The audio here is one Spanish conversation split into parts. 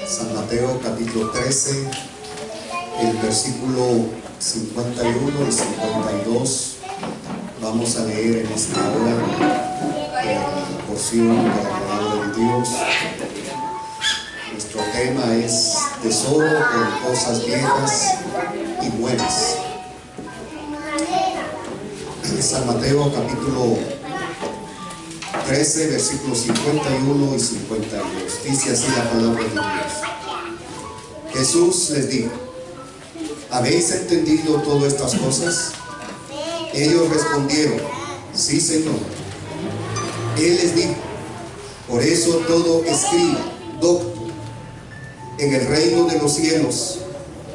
San Mateo capítulo 13, el versículo 51 y 52. Vamos a leer en esta hora la porción de la palabra de Dios. Nuestro tema es tesoro con cosas viejas y buenas. San Mateo capítulo 13, versículos 51 y 52. Dice así la palabra de Dios. Jesús les dijo: ¿habéis entendido todas estas cosas? Ellos respondieron: sí, Señor. Él les dijo: por eso todo escriba, docto, en el reino de los cielos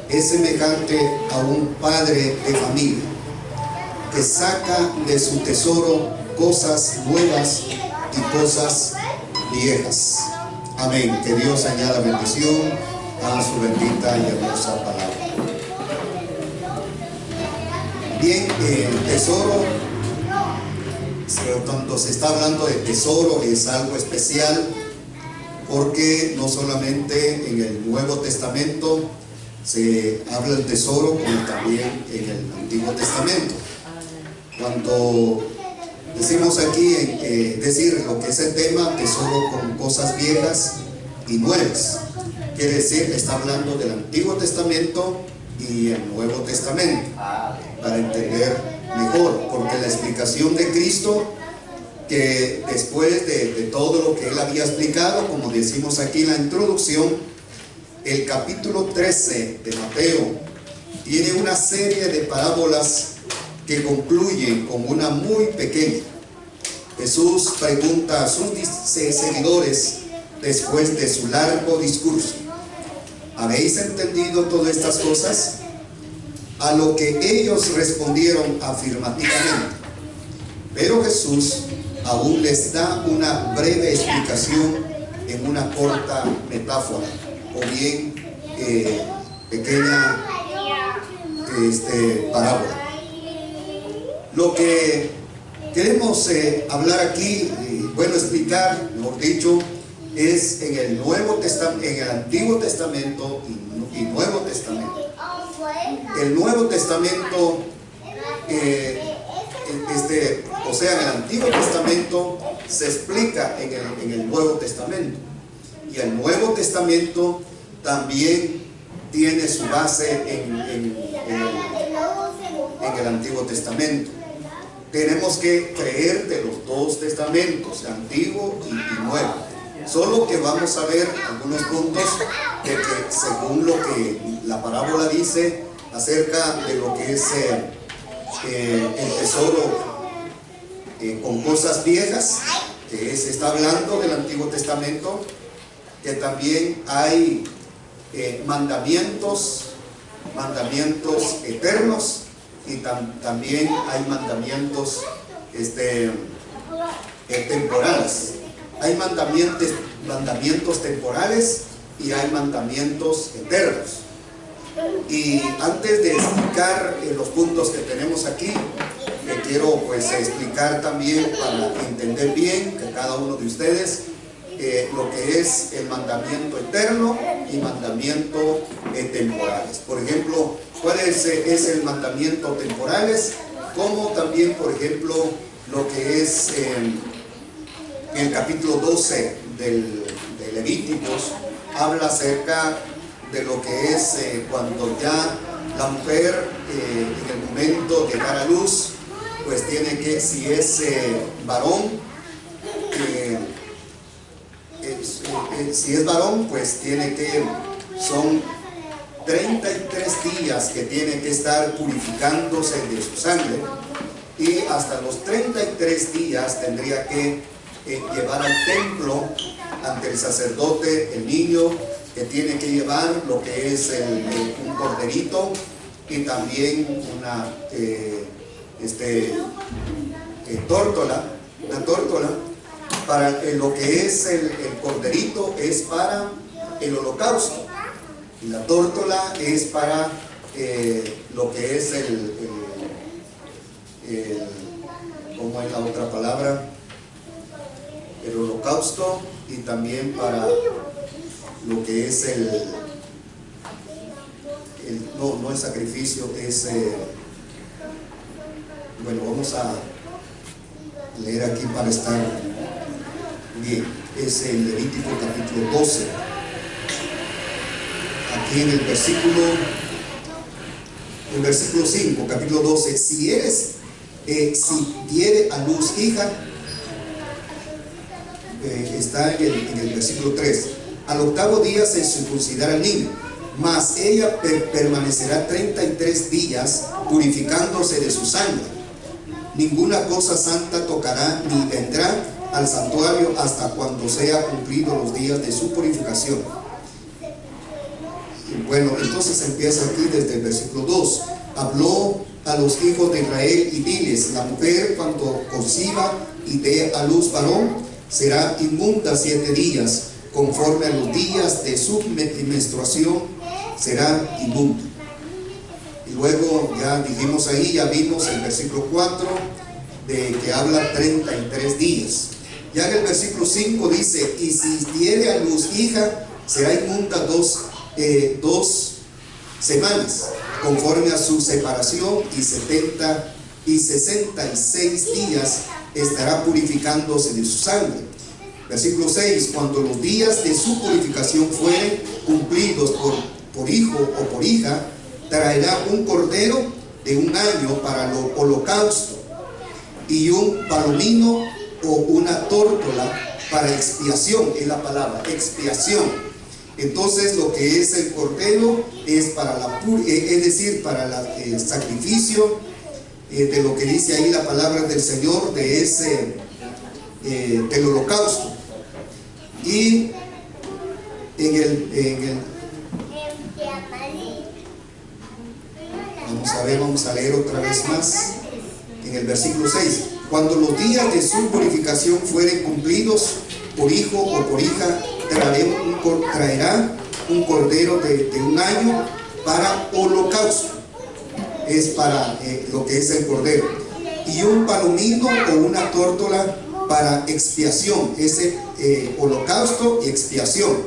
es semejante a un padre de familia que saca de su tesoro cosas nuevas y cosas viejas. Amén. Que Dios añada bendición a su bendita y hermosa palabra. Bien, el tesoro, cuando se está hablando de tesoro, es algo especial, porque no solamente en el Nuevo Testamento se habla del tesoro, como también en el Antiguo Testamento. Cuando decimos aquí, decir lo que es el tema, tesoro con cosas viejas y nuevas, quiere decir, está hablando del Antiguo Testamento y el Nuevo Testamento, para entender mejor, porque la explicación de Cristo, que después de todo lo que Él había explicado, como decimos aquí en la introducción, el capítulo 13 de Mateo tiene una serie de parábolas que concluyen con una muy pequeña. Jesús pregunta a sus seguidores después de su largo discurso: ¿habéis entendido todas estas cosas? A lo que ellos respondieron afirmativamente. Pero Jesús aún les da una breve explicación en una corta metáfora, o bien pequeña parábola. Lo que queremos hablar aquí, explicar, mejor dicho, es en el Nuevo Testamento, en el Antiguo Testamento y Nuevo Testamento. El Nuevo Testamento, en el Antiguo Testamento se explica en el Nuevo Testamento, y el Nuevo Testamento también tiene su base en el Antiguo Testamento. Tenemos que creer de los dos testamentos, Antiguo y Nuevo. Solo que vamos a ver algunos puntos de que, según lo que la parábola dice acerca de lo que es el tesoro con cosas viejas, que se está hablando del Antiguo Testamento, que también hay mandamientos eternos, y también hay mandamientos temporales. Hay mandamientos temporales y hay mandamientos eternos. Y antes de explicar los puntos que tenemos aquí, quiero explicar también, para entender bien que cada uno de ustedes, lo que es el mandamiento eterno y mandamiento temporales. Por ejemplo, ¿cuál es el mandamiento temporales? Como también, por ejemplo, lo que es el capítulo 12 de Levíticos, habla acerca de lo que es cuando ya la mujer, en el momento de dar a luz, pues tiene que, si es varón, si es varón, pues tiene que, son 33 días que tiene que estar purificándose de su sangre, y hasta los 33 días tendría que llevar al templo ante el sacerdote el niño, que tiene que llevar lo que es un corderito, y también una tórtola. Para lo que es el corderito es para el holocausto, y la tórtola es para lo que es ¿cómo es la otra palabra? El holocausto, y también para lo que es no el sacrificio, es bueno, vamos a leer aquí para estar bien. Es el Levítico capítulo 12. Aquí en el versículo 5, capítulo 12. Si diere a luz hija, está en el versículo 3. Al octavo día se circuncidará el niño, mas ella permanecerá 33 días purificándose de su sangre. Ninguna cosa santa tocará ni vendrá al santuario hasta cuando sea cumplido los días de su purificación. Bueno, entonces empieza aquí desde el versículo 2. Habló a los hijos de Israel y diles: la mujer cuando conciba y dé a luz varón será inmunda 7 días, conforme a los días de su menstruación será inmunda. Y luego ya dijimos ahí, ya vimos el versículo 4 de que habla 33 días. Ya en el versículo 5 dice: y si diere a luz hija será inmunda 2 semanas, conforme a su separación, y 66 días estará purificándose de su sangre. Versículo 6: cuando los días de su purificación fueren cumplidos por hijo o por hija, traerá un cordero de 1 año para el holocausto, y un palomino o una tórtola para expiación. Es la palabra, expiación. Entonces lo que es el cordero es para es decir, para el sacrificio de lo que dice ahí la palabra del Señor, del holocausto. Y vamos a leer otra vez más en el versículo 6. Cuando los días de su purificación fueren cumplidos por hijo o por hija, traerá un cordero de 1 año para holocausto. Es para lo que es el cordero. Y un palomino o una tórtola para expiación. Ese holocausto y expiación,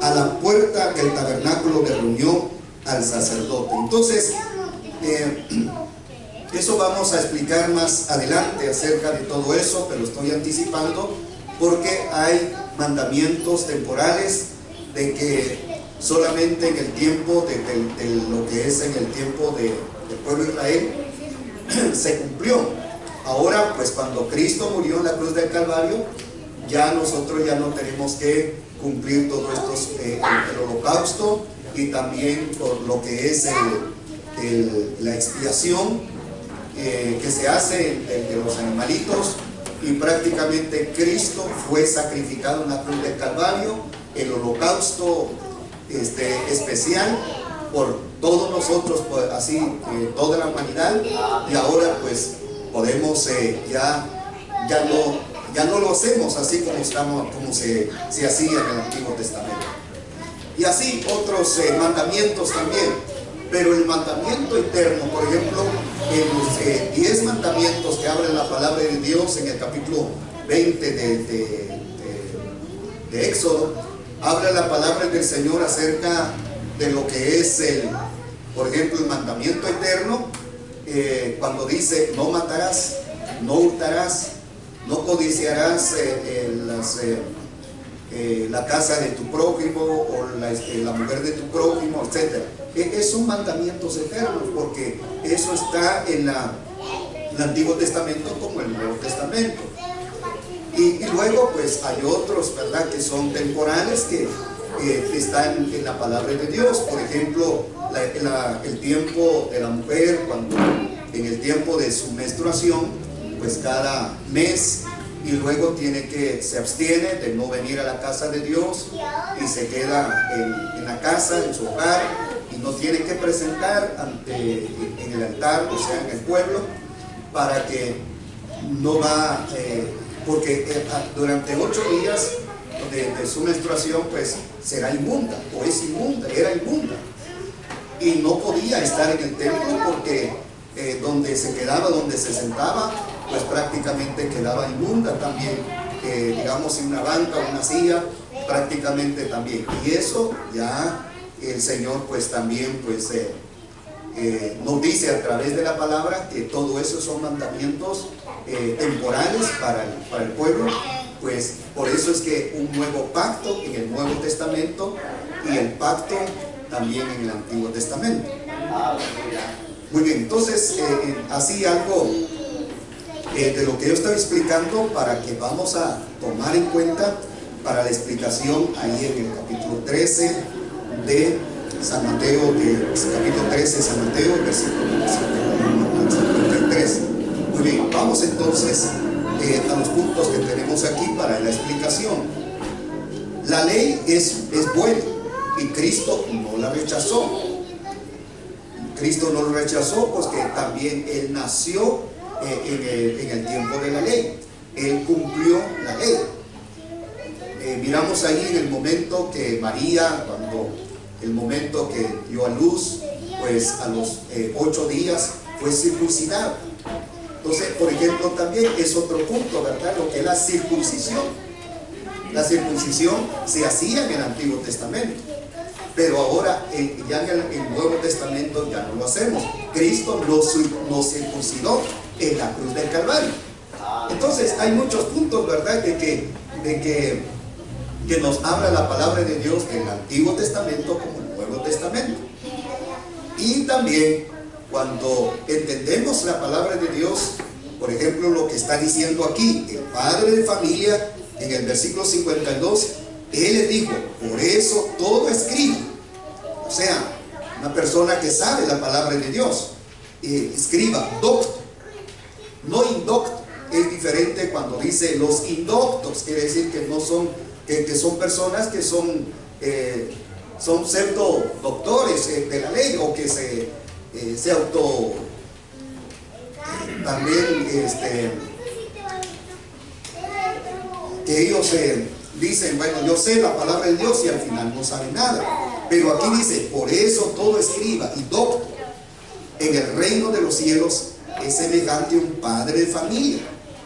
a la puerta del tabernáculo de reunión al sacerdote. Entonces eso vamos a explicar más adelante acerca de todo eso, pero estoy anticipando porque hay mandamientos temporales de que solamente en el tiempo de lo que es en el tiempo del pueblo de Israel se cumplió. Ahora pues cuando Cristo murió en la cruz del Calvario, ya nosotros ya no tenemos que cumplir todo esto, el holocausto, y también por lo que es la expiación que se hace de los animalitos. Y prácticamente Cristo fue sacrificado en la cruz del Calvario, el holocausto especial por todos nosotros, pues, así toda la humanidad. Y ahora pues podemos ya no lo hacemos así como se hacía en el Antiguo Testamento. Y así otros mandamientos también. Pero el mandamiento eterno, por ejemplo, en los 10 mandamientos que habla la palabra de Dios en el capítulo 20 de Éxodo, habla la palabra del Señor acerca de lo que es por ejemplo, el mandamiento eterno, cuando dice: no matarás, no hurtarás, no codiciarás la casa de tu prójimo o la mujer de tu prójimo, etc. Son mandamientos eternos, porque eso está en el Antiguo Testamento como el Nuevo Testamento. Y luego pues hay otros, ¿verdad?, que son temporales, que están en la palabra de Dios. Por ejemplo, el tiempo de la mujer, cuando en el tiempo de su menstruación, pues cada mes, y luego se abstiene de no venir a la casa de Dios y se queda en la casa, en su hogar, y no tiene que presentar en el altar, o sea, en el pueblo, para que no va, porque durante 8 días de su menstruación pues será inmunda, o es inmunda, era inmunda, y no podía estar en el templo porque donde se quedaba, donde se sentaba, pues prácticamente quedaba inmunda también, digamos en una banca o una silla, prácticamente también. Y eso ya el Señor pues también pues nos dice a través de la palabra que todo eso son mandamientos temporales para el pueblo. Pues por eso es que un nuevo pacto en el Nuevo Testamento y el pacto también en el Antiguo Testamento. Muy bien, entonces así algo de lo que yo estoy explicando para que vamos a tomar en cuenta para la explicación ahí en el capítulo 13 de San Mateo, capítulo 13 de San Mateo, versículo 51 al 53. Muy bien, vamos entonces a los puntos que tenemos aquí para la explicación. La ley es buena y Cristo no la rechazó. Cristo no lo rechazó porque también Él nació en el tiempo de la ley. Él cumplió la ley. Miramos ahí en el momento que María, el momento que dio a luz, pues a los 8 días fue circuncidada. Entonces, por ejemplo, también es otro punto, ¿verdad? Lo que es la circuncisión. La circuncisión se hacía en el Antiguo Testamento, pero ahora ya en el Nuevo Testamento ya no lo hacemos. Cristo nos circuncidó en la cruz del Calvario. Entonces hay muchos puntos, ¿verdad? De que nos habla la palabra de Dios en el Antiguo Testamento como el Nuevo Testamento. Y también cuando entendemos la palabra de Dios, por ejemplo lo que está diciendo aquí el padre de familia en el versículo 52, él le dijo, por eso todo escriba. O sea, una persona que sabe la palabra de Dios, escriba, docto, no indocto. Es diferente cuando dice los indoctos, quiere decir que no son, que son personas que son pseudo doctores de la ley, o que se auto también que ellos dicen, bueno, yo sé la palabra de Dios, y al final no saben nada. Pero aquí dice, por eso todo escriba y docto en el reino de los cielos es semejante a un padre de familia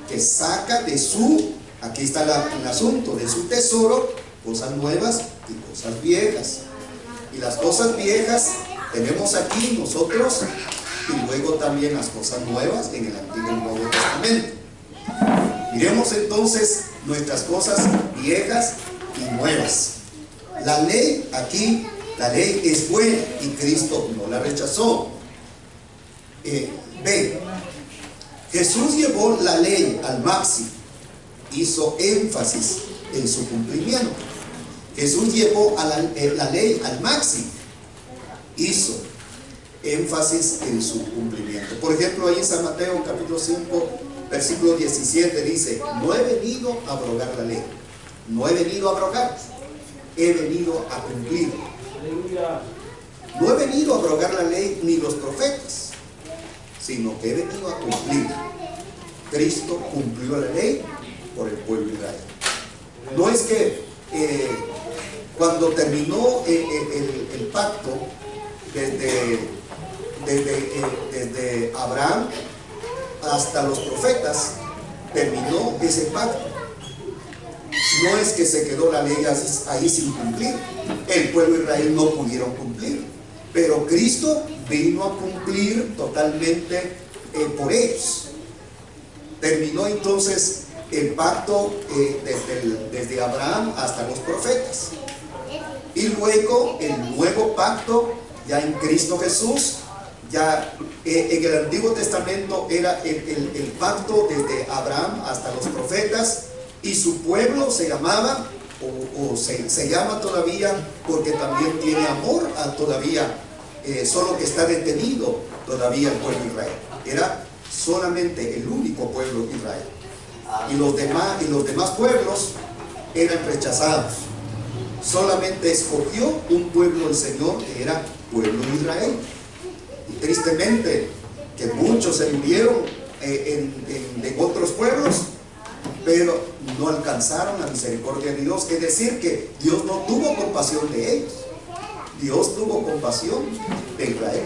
que saca de su, aquí está el asunto, de su tesoro cosas nuevas y cosas viejas. Y las cosas viejas tenemos aquí nosotros, y luego también las cosas nuevas en el Antiguo y Nuevo Testamento. Miremos entonces nuestras cosas viejas y nuevas. La ley aquí, la ley es buena y Cristo no la rechazó. Ve, Jesús llevó la ley al máximo, hizo énfasis en su cumplimiento. Jesús llevó a la ley al máximo, hizo énfasis en su cumplimiento. Por ejemplo, ahí en San Mateo capítulo 5 versículo 17 dice, no he venido a abrogar la ley, no he venido a abrogar, he venido a cumplir. No he venido a abrogar la ley ni los profetas, sino que he venido a cumplir. Cristo cumplió la ley por el pueblo de Israel. No es que cuando terminó el pacto desde Abraham hasta los profetas, terminó ese pacto. No es que se quedó la ley ahí sin cumplir. El pueblo de Israel no pudieron cumplir, pero Cristo vino a cumplir totalmente por ellos. Terminó entonces el pacto desde Abraham hasta los profetas, y luego el nuevo pacto ya en Cristo Jesús. Ya en el Antiguo Testamento era el pacto desde Abraham hasta los profetas, y su pueblo se llamaba o se llama todavía, porque también tiene amor a todavía, solo que está detenido todavía el pueblo de Israel. Era solamente el único pueblo de Israel, y los demás pueblos eran rechazados. Solamente escogió un pueblo el Señor, que era pueblo de Israel. Y tristemente que muchos se murieron de otros pueblos, pero no alcanzaron la misericordia de Dios. Es decir, que Dios no tuvo compasión de ellos. Dios tuvo compasión de Israel.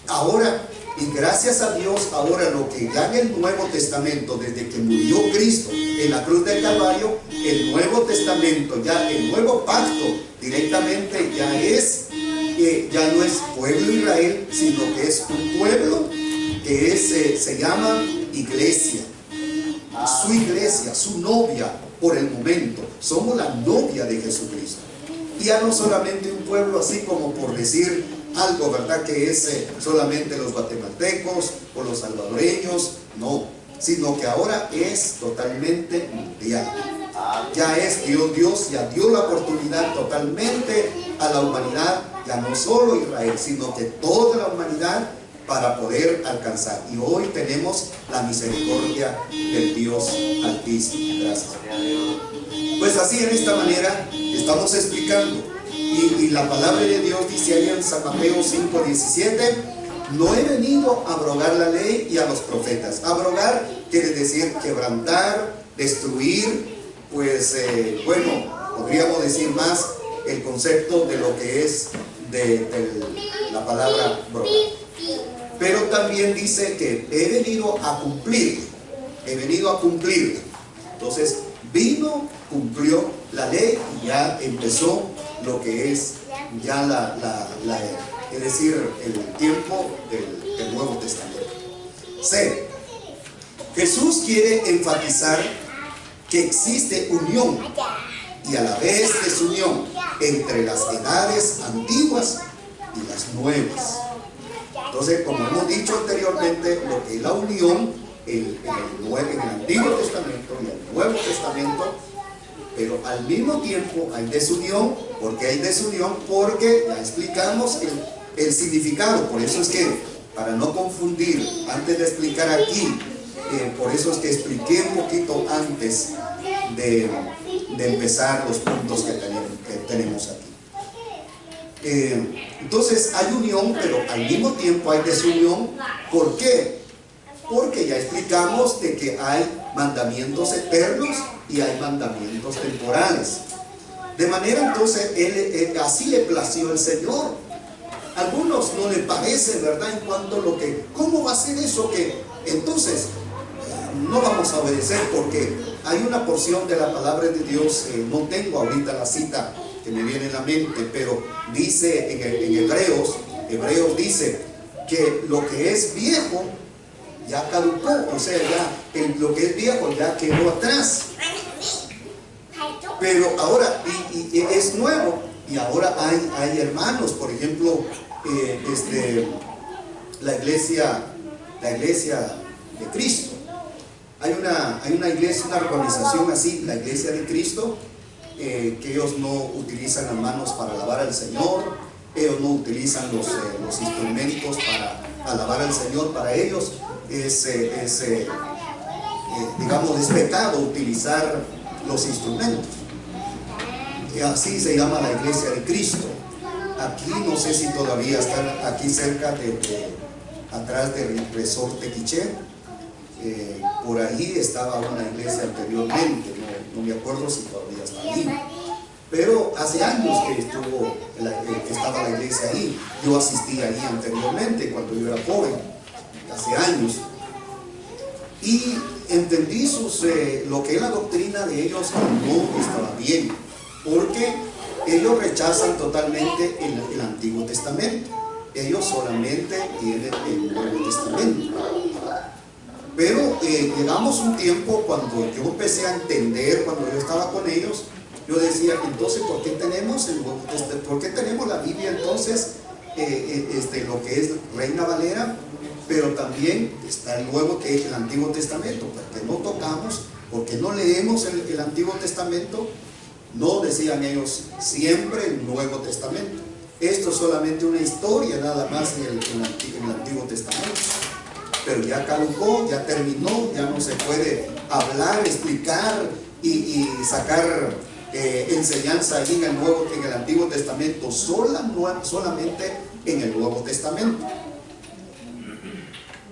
Ahora, Y gracias a Dios, ahora lo que ya en el Nuevo Testamento, desde que murió Cristo en la cruz del Calvario, el Nuevo Testamento, ya el nuevo pacto directamente ya no es pueblo de Israel, sino que es un pueblo que se llama iglesia. Su iglesia, su novia por el momento. Somos la novia de Jesucristo. Y ya no solamente un pueblo así como por decir algo, ¿verdad? Que es solamente los guatemaltecos o los salvadoreños, no, sino que ahora es totalmente mundial. Ya es Dios ya dio la oportunidad totalmente a la humanidad, ya no solo Israel, sino que toda la humanidad para poder alcanzar. Y hoy tenemos la misericordia del Dios Altísimo. Gracias. Pues así, en esta manera estamos explicando. Y la palabra de Dios dice ahí en San Mateo 5:17: no he venido a abrogar la ley y a los profetas. Abrogar quiere decir quebrantar, destruir, pues bueno, podríamos decir más el concepto de lo que es de la palabra abrogar. Pero también dice que he venido a cumplir. Entonces vino, cumplió la ley y ya empezó lo que es ya es decir, el tiempo del Nuevo Testamento. C. Jesús quiere enfatizar que existe unión y a la vez desunión entre las edades antiguas y las nuevas. Entonces, como hemos dicho anteriormente, lo que es la unión en el Antiguo Testamento y el Nuevo Testamento, pero al mismo tiempo hay desunión. ¿Por qué hay desunión? Porque ya explicamos el significado. Por eso es que, para no confundir, antes de explicar aquí, por eso es que expliqué un poquito antes de empezar los puntos que tenemos aquí. Entonces hay unión, pero al mismo tiempo hay desunión. ¿Por qué? Porque ya explicamos de que hay mandamientos eternos y hay mandamientos temporales. De manera entonces, así le plació el Señor. A algunos no les parece, ¿verdad? En cuanto a lo que, ¿cómo va a ser eso? Que entonces no vamos a obedecer, porque hay una porción de la palabra de Dios, no tengo ahorita la cita que me viene en la mente, pero dice en Hebreos dice que lo que es viejo ya caducó, o sea, ya lo que es viejo ya quedó atrás. Pero ahora y es nuevo, y ahora hay hermanos, por ejemplo, la iglesia de Cristo. Hay una iglesia, una organización así, la Iglesia de Cristo, que ellos no utilizan las manos para alabar al Señor, ellos no utilizan los instrumentos para alabar al Señor. Para ellos digamos, es pecado utilizar los instrumentos. Y así se llama la Iglesia de Cristo. Aquí no sé si todavía están aquí cerca atrás del Resorte Quiché. Por ahí estaba una iglesia anteriormente, no me acuerdo si todavía está ahí, pero hace años que estaba la iglesia ahí. Yo asistí ahí anteriormente cuando yo era joven, hace años, y entendí lo que es la doctrina de ellos no estaba bien, porque ellos rechazan totalmente el Antiguo Testamento. Ellos solamente tienen el Nuevo Testamento. Pero llegamos un tiempo cuando yo empecé a entender, cuando yo estaba con ellos, yo decía, entonces, ¿por qué tenemos la Biblia entonces, lo que es Reina Valera? Pero también está el Nuevo, que es el Antiguo Testamento. Porque no tocamos, porque no leemos el Antiguo Testamento. No, decían ellos, siempre el Nuevo Testamento. Esto es solamente una historia nada más en el Antiguo Testamento. Pero ya caducó, ya terminó, ya no se puede hablar, explicar y sacar enseñanza ahí en el Antiguo Testamento, solamente en el Nuevo Testamento.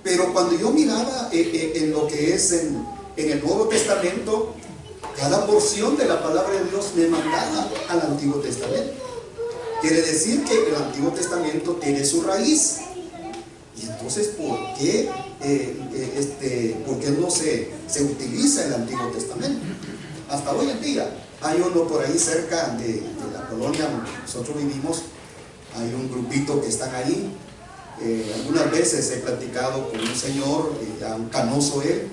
Pero cuando yo miraba en lo que es en el Nuevo Testamento, cada porción de la palabra de Dios me mandaba al Antiguo Testamento. Quiere decir que el Antiguo Testamento tiene su raíz. Y Entonces, ¿por qué no se utiliza el Antiguo Testamento? Hasta hoy en día hay uno por ahí cerca de la colonia donde nosotros vivimos, hay un grupito que están ahí. Algunas veces he platicado con un señor, ya un canoso él,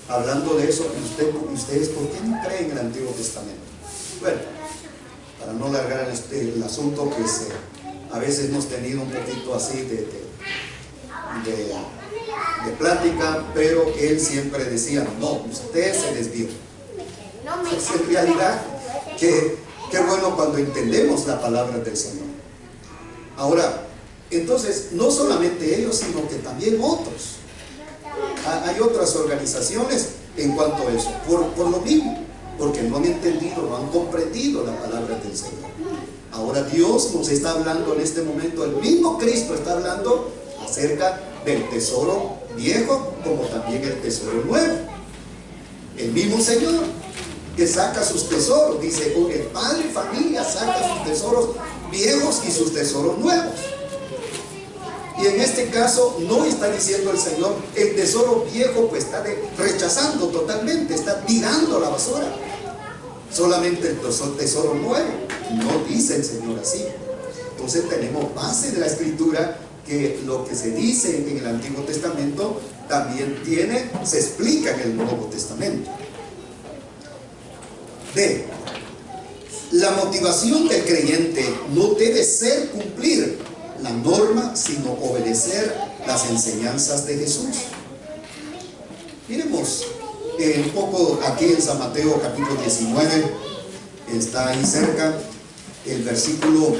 hablando de eso. ¿Ustedes por qué no creen en el Antiguo Testamento? Bueno, para no alargar el asunto, pues a veces hemos tenido un poquito así de plática, pero él siempre decía, no, usted se desvió. Pues en realidad, qué bueno cuando entendemos la palabra del Señor. Ahora, entonces, no solamente ellos, sino que también otros. Hay otras organizaciones en cuanto a eso, por lo mismo, porque no han entendido, no han comprendido la palabra del Señor. Ahora Dios nos está hablando en este momento, el mismo Cristo está hablando acerca del tesoro viejo como también el tesoro nuevo. El mismo Señor que saca sus tesoros, dice, con el padre y familia saca sus tesoros viejos y sus tesoros nuevos. Y en este caso no está diciendo el Señor, el tesoro viejo pues está rechazando totalmente, está tirando a la basura. Solamente el tesoro nuevo, no dice el Señor así. Entonces tenemos base de la Escritura que lo que se dice en el Antiguo Testamento también se explica en el Nuevo Testamento. D. La motivación del creyente no debe ser cumplir la norma, sino obedecer las enseñanzas de Jesús. Miremos un poco aquí en San Mateo capítulo 19, está ahí cerca, el versículo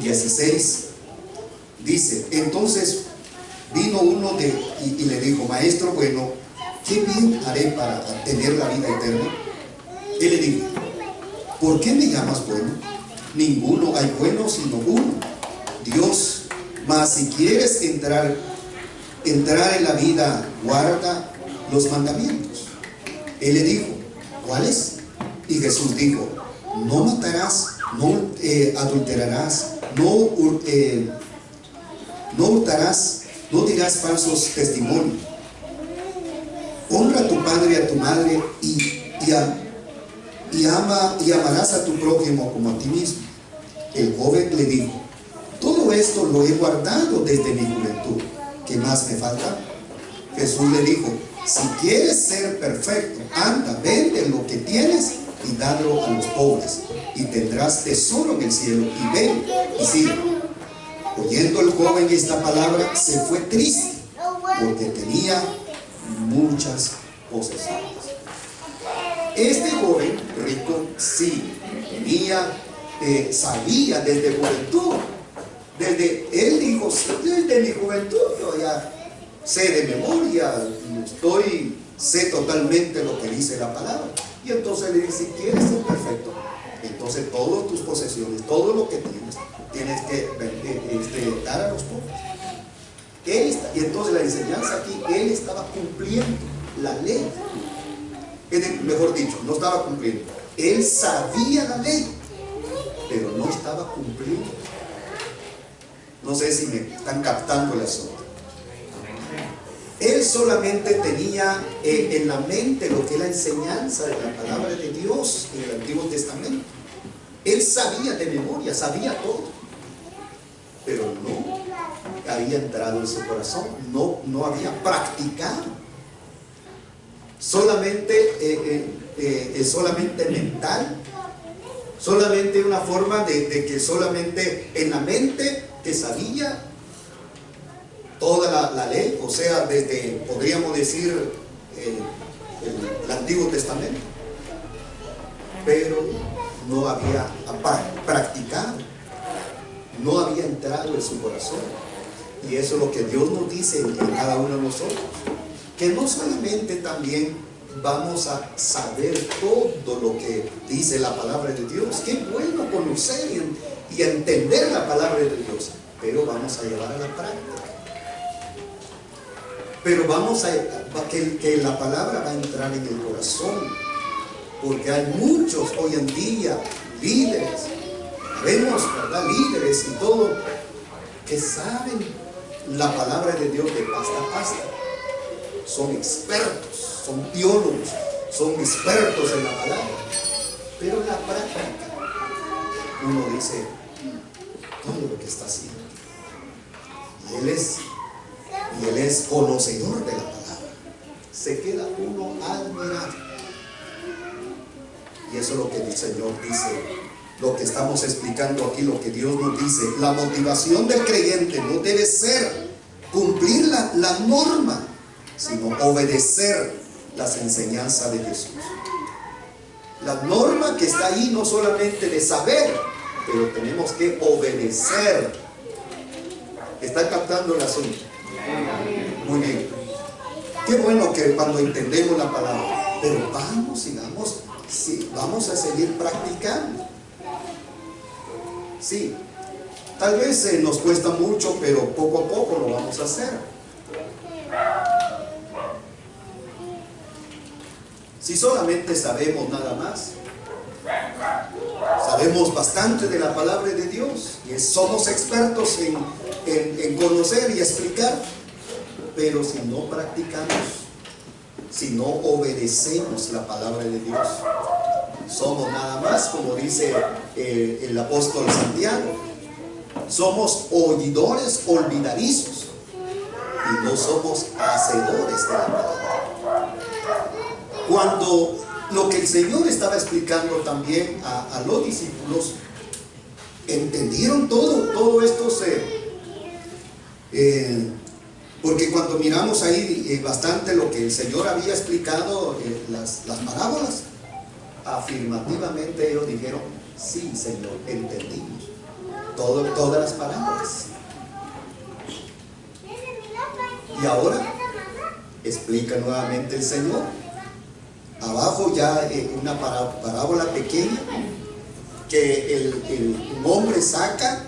16, dice, entonces vino uno y le dijo, maestro bueno, ¿qué bien haré para tener la vida eterna? Él le dijo, ¿por qué me llamas bueno? Ninguno hay bueno sino uno, Dios. Mas si quieres entrar en la vida, guarda los mandamientos. Él le dijo, ¿cuáles? Y Jesús dijo, no matarás, no adulterarás, no hurtarás, no dirás falsos testimonios, honra a tu padre y a tu madre y amarás a tu prójimo como a ti mismo. El joven le dijo, todo esto lo he guardado desde mi juventud, ¿qué más me falta? Jesús le dijo, si quieres ser perfecto, anda, vende lo que tienes y dalo a los pobres, y tendrás tesoro en el cielo, y ven y sigue. Oyendo el joven esta palabra, se fue triste, porque tenía muchas posesiones. Este joven rico sí sabía desde juventud. Él dijo, desde mi juventud yo ya sé de memoria, sé totalmente lo que dice la palabra. Y entonces le dice, si quieres ser perfecto, entonces todas tus posesiones, todo lo que tienes que dar a los pobres. Y entonces la enseñanza aquí, él estaba cumpliendo la ley. Mejor dicho, no estaba cumpliendo. Él sabía la ley, pero no estaba cumpliendo. No sé si me están captando el asunto. Él solamente tenía en la mente lo que es la enseñanza de la palabra de Dios en el Antiguo Testamento. Él sabía de memoria, sabía todo, pero no había entrado en su corazón, no había practicado. Solamente mental, solamente una forma de que solamente en la mente que sabía toda la ley, o sea, desde, podríamos decir, el Antiguo Testamento, pero no había practicado, no había entrado en su corazón. Y eso es lo que Dios nos dice en cada uno de nosotros, que no solamente también vamos a saber todo lo que dice la palabra de Dios, qué bueno conocer y entender la palabra de Dios, pero vamos a llevar a la práctica. Pero que la palabra va a entrar en el corazón, porque hay muchos hoy en día líderes, vemos, ¿verdad? Líderes y todo, que saben la palabra de Dios de pasta a pasta. Son expertos, son biólogos, son expertos en la palabra. Pero en la práctica, uno dice todo lo que está haciendo. Y él es conocedor de la palabra. Se queda uno admirado. Y eso es lo que el Señor dice, lo que estamos explicando aquí, lo que Dios nos dice. La motivación del creyente no debe ser cumplir la norma, sino obedecer las enseñanzas de Jesús. La norma que está ahí no solamente de saber, pero tenemos que obedecer. ¿Está captando el asunto? Muy bien. Qué bueno que cuando entendemos la palabra, pero vamos a seguir practicando. Sí, tal vez nos cuesta mucho, pero poco a poco lo vamos a hacer. Si solamente sabemos nada más, sabemos bastante de la palabra de Dios y somos expertos en conocer y explicar, pero si no practicamos, si no obedecemos la palabra de Dios, somos nada más, como dice el apóstol Santiago, somos oidores olvidadizos y no somos hacedores de la palabra. Cuando lo que el Señor estaba explicando también a los discípulos, entendieron todo esto, porque cuando miramos ahí bastante lo que el Señor había explicado, las parábolas, afirmativamente ellos dijeron: sí, Señor, entendimos todas las parábolas. Y ahora explica nuevamente el Señor. Abajo ya una parábola pequeña, que un hombre saca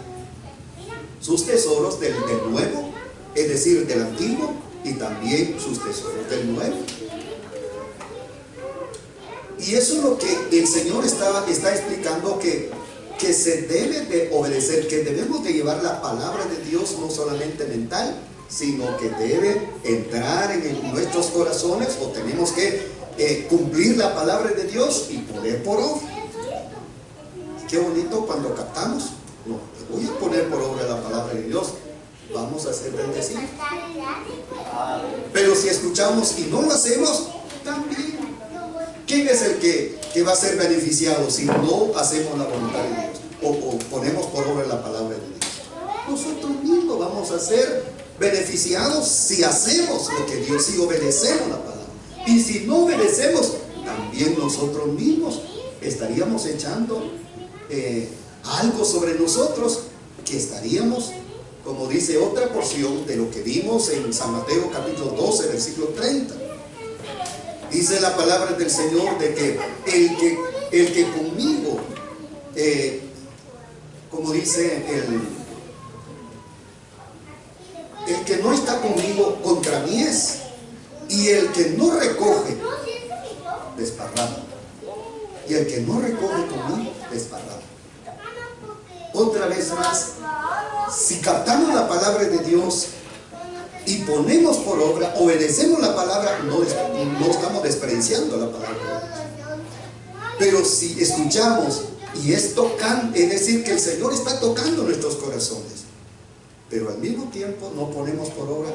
sus tesoros del nuevo, es decir, del antiguo, y también sus tesoros del nuevo. Y eso es lo que el Señor está explicando, que se debe de obedecer, que debemos de llevar la palabra de Dios no solamente mental, sino que debe entrar en nuestros corazones, o tenemos que cumplir la palabra de Dios y poner por obra. Qué bonito cuando captamos: no, voy a poner por obra la palabra de Dios, vamos a ser bendecidos. Pero si escuchamos y no lo hacemos, también, ¿quién es el que va a ser beneficiado si no hacemos la voluntad de Dios o ponemos por obra la palabra de Dios? Nosotros mismos vamos a ser beneficiados si hacemos lo que Dios, si obedecemos la palabra. Y si no obedecemos, también nosotros mismos estaríamos echando algo sobre nosotros, que estaríamos, como dice otra porción de lo que vimos en San Mateo capítulo 12, versículo 30. Dice la palabra del Señor de que el que conmigo, como dice el que no está conmigo, contra mí es. Y el que no recoge, desparrama. Y el que no recoge conmigo, desparrama. Otra vez más, si captamos la palabra de Dios y ponemos por obra, obedecemos la palabra, no estamos desperdiciando la palabra de Dios. Pero si escuchamos y es decir, que el Señor está tocando nuestros corazones, pero al mismo tiempo no ponemos por obra,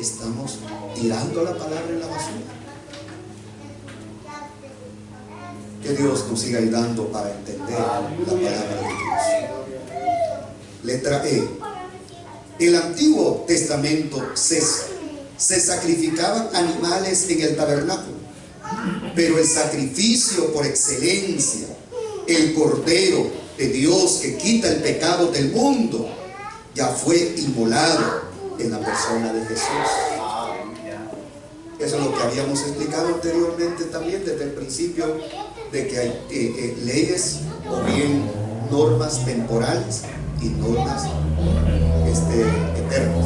estamos tirando la palabra en la basura. Que Dios nos siga ayudando para entender la palabra de Dios. Letra E. El Antiguo Testamento se sacrificaban animales en el tabernáculo, pero el sacrificio por excelencia, el Cordero de Dios que quita el pecado del mundo, ya fue inmolado en la persona de Jesús. Eso es lo que habíamos explicado anteriormente también desde el principio, de que hay leyes o bien normas temporales y normas eternas.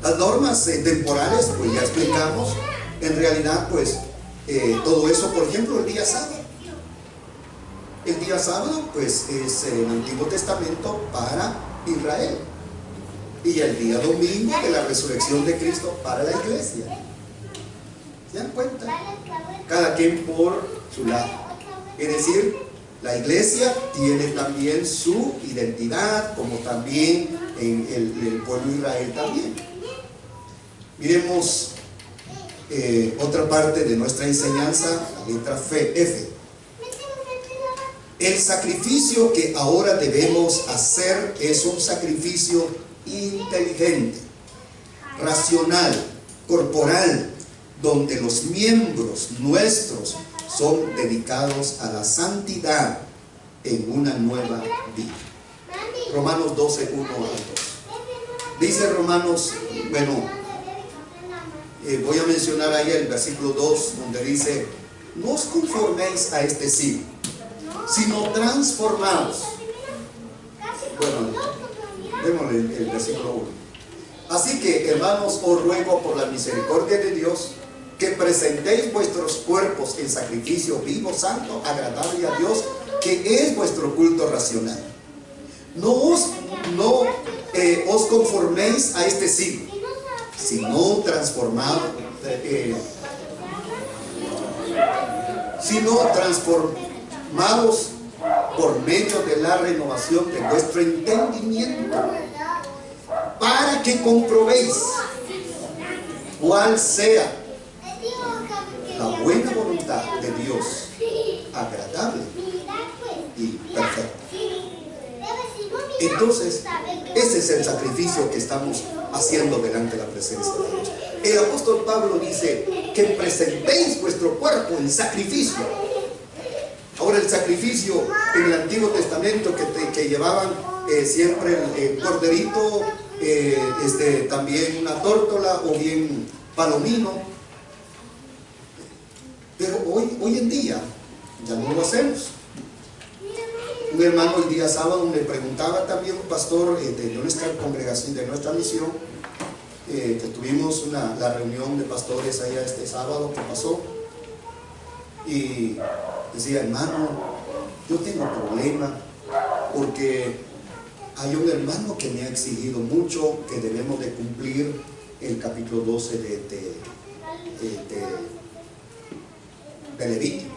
Las normas temporales, pues ya explicamos, en realidad pues todo eso, por ejemplo, el día sábado. El día sábado, pues, es en el Antiguo Testamento para Israel. Y el día domingo de la resurrección de Cristo para la iglesia. ¿Se dan cuenta? Cada quien por su lado. Es decir, la iglesia tiene también su identidad, como también en el pueblo de Israel también. Miremos otra parte de nuestra enseñanza, la letra F. El sacrificio que ahora debemos hacer es un sacrificio inteligente, racional, corporal, donde los miembros nuestros son dedicados a la santidad en una nueva vida. Romanos 12, 1 al 2. Dice Romanos, voy a mencionar ahí el versículo 2, donde dice: no os conforméis a este siglo, sino transformados. Vemos el versículo 1. Así que, hermanos, os ruego por la misericordia de Dios que presentéis vuestros cuerpos en sacrificio vivo, santo, agradable a Dios, que es vuestro culto racional. No os conforméis a este siglo, sino transformados por medio de la renovación de vuestro entendimiento, para que comprobéis cuál sea la buena voluntad de Dios, agradable y perfecta. Entonces, ese es el sacrificio que estamos haciendo delante de la presencia de Dios. El apóstol Pablo dice que presentéis vuestro cuerpo en sacrificio. Ahora, el sacrificio en el Antiguo Testamento que llevaban siempre el corderito, también una tórtola o bien palomino. Pero hoy en día ya no lo hacemos. Un hermano el día sábado me preguntaba también, un pastor de nuestra congregación, de nuestra misión, que tuvimos la reunión de pastores allá este sábado que pasó, y decía: hermano, yo tengo problema porque hay un hermano que me ha exigido mucho que debemos de cumplir el capítulo 12 de Levítico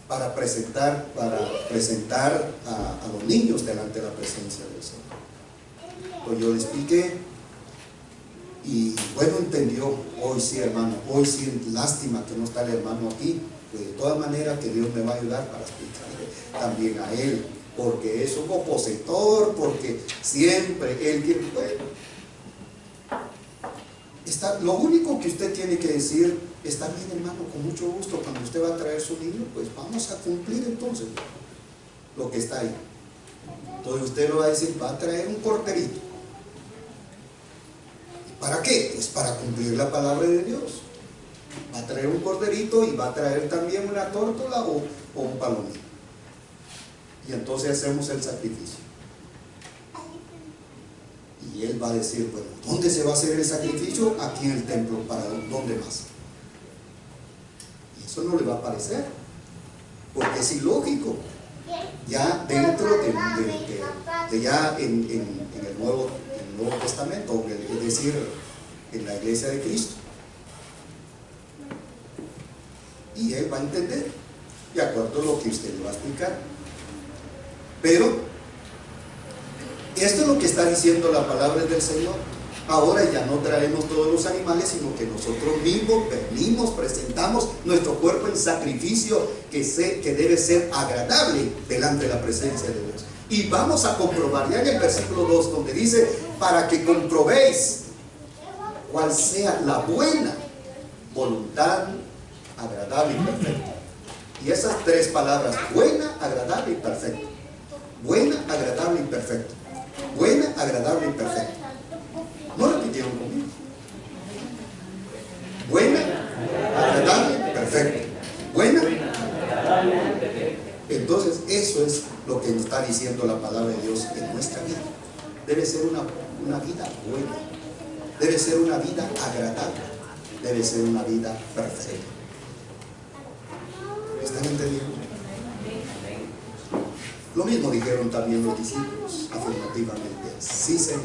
para presentar a los niños delante de la presencia del Señor. Pues yo le expliqué y bueno, entendió. Hoy sí, hermano, hoy sí, lástima que no está el hermano aquí, pues de todas maneras que Dios me va a ayudar para explicarle también a él, porque es un opositor, porque siempre él quiere. Lo único que usted tiene que decir: está bien, hermano, con mucho gusto, cuando usted va a traer su niño, pues vamos a cumplir entonces lo que está ahí. Entonces usted lo va a decir: va a traer un corderito. ¿Para qué? Pues para cumplir la palabra de Dios. Va a traer un corderito y va a traer también una tórtola o un palomino. Y entonces hacemos el sacrificio. Y él va a decir: bueno, ¿dónde se va a hacer el sacrificio? Aquí en el templo. ¿Para dónde más? Y eso no le va a parecer, porque es ilógico. Ya dentro ya en el Nuevo Testamento, es decir, en la iglesia de Cristo. Y él va a entender de acuerdo a lo que usted le va a explicar. Pero esto es lo que está diciendo la palabra del Señor. Ahora ya no traemos todos los animales, sino que nosotros mismos venimos, presentamos nuestro cuerpo en sacrificio que debe ser agradable delante de la presencia de Dios. Y vamos a comprobar ya en el versículo 2, donde dice: para que comprobéis cuál sea la buena voluntad, agradable y perfecta. Y esas tres palabras: buena, agradable y perfecta. Buena, agradable y perfecta. Buena, agradable y perfecta. No repitieron conmigo. Buena, agradable, perfecta. Buena. Entonces, eso es lo que nos está diciendo la palabra de Dios en nuestra vida. Debe ser una vida buena. Debe ser una vida agradable. Debe ser una vida perfecta. ¿Están entendiendo? Lo mismo dijeron también los discípulos afirmativamente. Sí, Señor,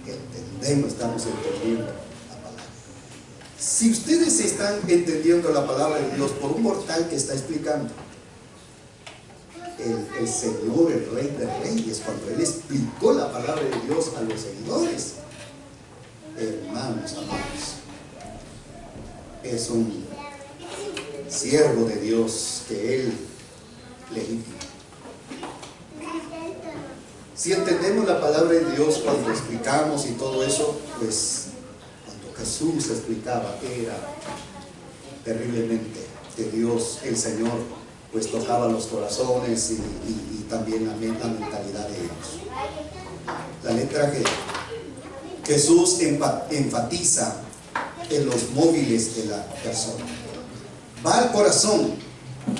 entendemos, estamos entendiendo la palabra. Si ustedes están entendiendo la palabra de Dios por un mortal que está explicando, el Señor, el Rey de Reyes, cuando Él explicó la palabra de Dios a los seguidores, hermanos amados, es un siervo de Dios que Él legitima. Si entendemos la palabra de Dios cuando explicamos y todo eso, pues cuando Jesús explicaba era terriblemente que Dios, el Señor, pues tocaba los corazones y también la mentalidad de ellos. La letra G. Jesús enfatiza en los móviles de la persona. Va al corazón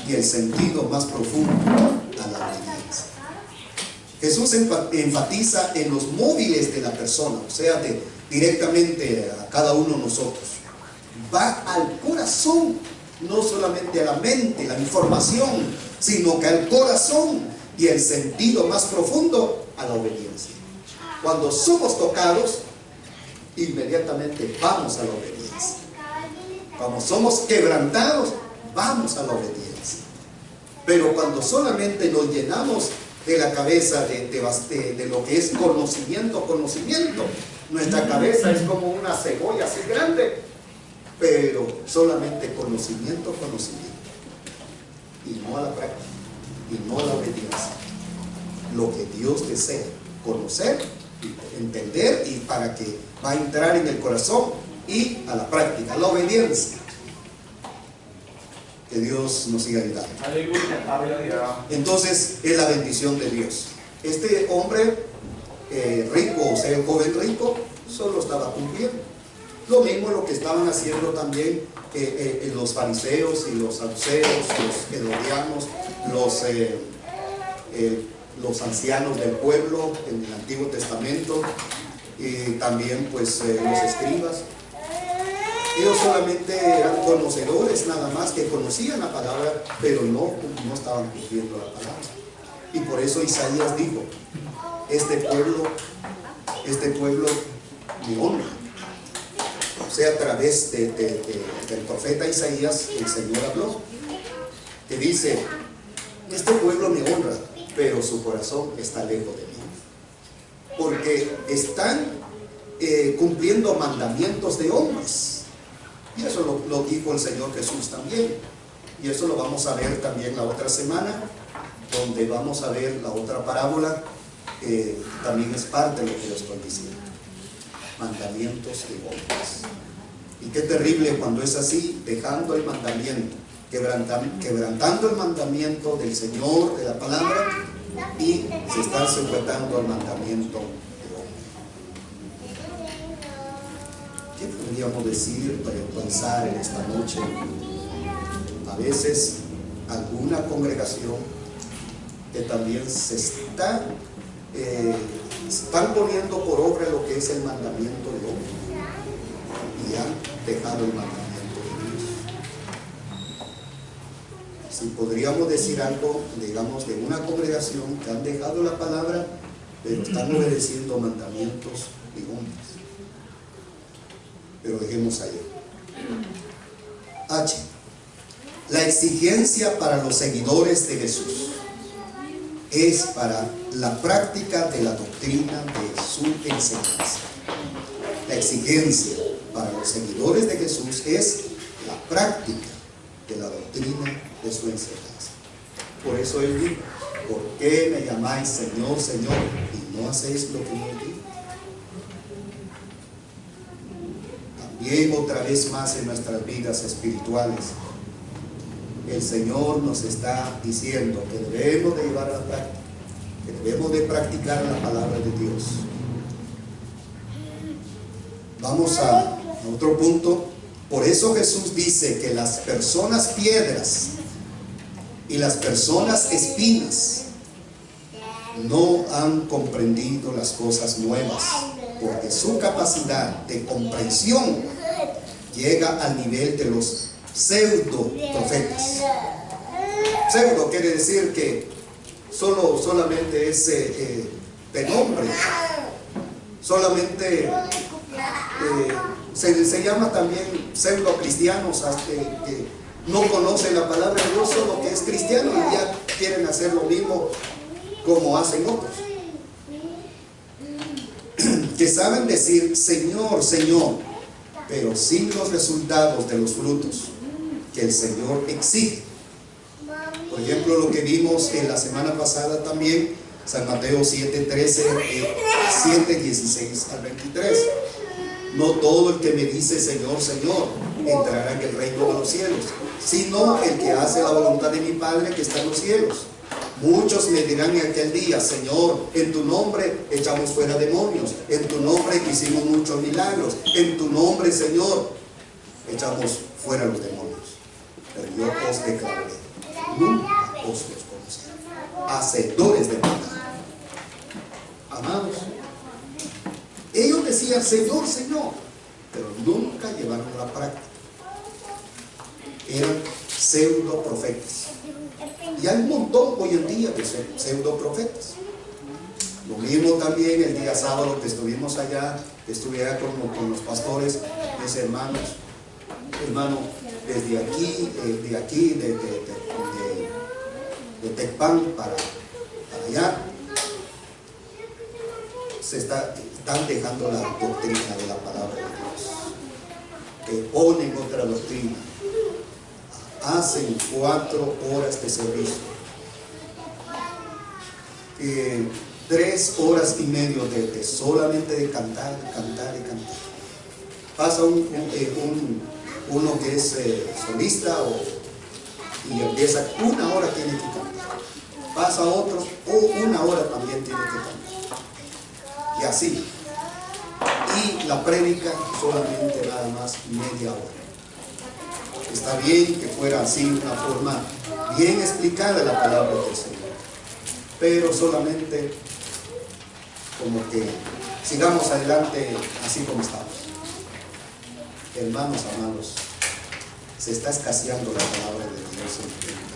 y el sentido más profundo a la obediencia. Jesús enfatiza en los móviles de la persona, o sea, directamente a cada uno de nosotros. Va al corazón, no solamente a la mente, la información, sino que al corazón y el sentido más profundo a la obediencia. Cuando somos tocados, inmediatamente vamos a la obediencia. Cuando somos quebrantados, vamos a la obediencia. Pero cuando solamente nos llenamos de la cabeza de lo que es conocimiento, nuestra cabeza es como una cebolla así grande, pero solamente conocimiento, y no a la práctica, y no a la obediencia. Lo que Dios desea, conocer, entender, y para que va a entrar en el corazón y a la práctica, la obediencia. Que Dios nos siga ayudando. Aleluya. Entonces es la bendición de Dios. Este hombre rico, o sea, el joven rico, solo estaba cumpliendo. Lo mismo lo que estaban haciendo también los fariseos y los saduceos, los herodianos, los ancianos del pueblo en el Antiguo Testamento, y también pues los escribas. Ellos solamente eran conocedores, nada más, que conocían la palabra, pero no estaban cumpliendo la palabra. Y por eso Isaías dijo: este pueblo me honra. O sea, a través del profeta Isaías, el Señor habló, que dice: este pueblo me honra, pero su corazón está lejos de mí, porque están cumpliendo mandamientos de hombres. Y eso lo dijo el Señor Jesús también. Y eso lo vamos a ver también la otra semana, donde vamos a ver la otra parábola. También es parte de lo que yo estoy diciendo. Mandamientos de hombres. Y qué terrible cuando es así, dejando el mandamiento, quebrantando el mandamiento del Señor, de la palabra, y se están sujetando al mandamiento de hombre. ¿Qué podríamos decir para pensar en esta noche? A veces alguna congregación que también se están poniendo por obra lo que es el mandamiento de hombre y han dejado el mandamiento de Dios. Si podríamos decir algo, digamos, de una congregación que han dejado la palabra, pero están obedeciendo mandamientos de hombres. Pero dejemos ahí. H. La exigencia para los seguidores de Jesús es para la práctica de la doctrina de su enseñanza. La exigencia para los seguidores de Jesús es la práctica de la doctrina de su enseñanza. Por eso Él dijo: ¿por qué me llamáis Señor, Señor, y no hacéis lo que yo digo? También otra vez más en nuestras vidas espirituales, el Señor nos está diciendo que debemos de llevar a la práctica, que debemos de practicar la palabra de Dios. Vamos a otro punto. Por eso Jesús dice que las personas piedras y las personas espinas no han comprendido las cosas nuevas, porque su capacidad de comprensión llega al nivel de los pseudo profetas. Pseudo quiere decir que solamente es de nombre, solamente se llama también pseudo cristianos, que no conocen la palabra de Dios, solo que es cristiano y ya quieren hacer lo mismo como hacen otros, que saben decir Señor, Señor, pero sin los resultados de los frutos que el Señor exige. Por ejemplo, lo que vimos en la semana pasada también, San Mateo 7:13, 7:16 al 23. No todo el que me dice Señor, Señor, entrará en el reino de los cielos, sino el que hace la voluntad de mi Padre que está en los cielos. Muchos me dirán en aquel día, Señor, en tu nombre echamos fuera demonios, en tu nombre hicimos muchos milagros, en tu nombre, Señor, echamos fuera los demonios. Pero yo os declaré, nunca os los conocí. Hacedores de maldad. Amados, ellos decían Señor, Señor, pero nunca llevaron a la práctica. Eran pseudo profetas. Y hay un montón hoy en día de pseudo profetas. Lo mismo también el día sábado que estuvimos allá, que estuve allá con los pastores, mis hermanos, hermano, desde aquí, de Tecpan para allá, están dejando la doctrina de la palabra de Dios, que ponen otra doctrina. Hacen 4 horas de servicio, 3 horas y media de solamente de cantar. Pasa uno que es solista y empieza 1 hora tiene que cantar, pasa otro 1 hora también tiene que cantar, y así, y la prédica solamente nada más media hora. Está bien que fuera así, una forma bien explicada la palabra del Señor, pero solamente como que sigamos adelante así como estamos. Hermanos amados, se está escaseando la palabra de Dios en el mundo.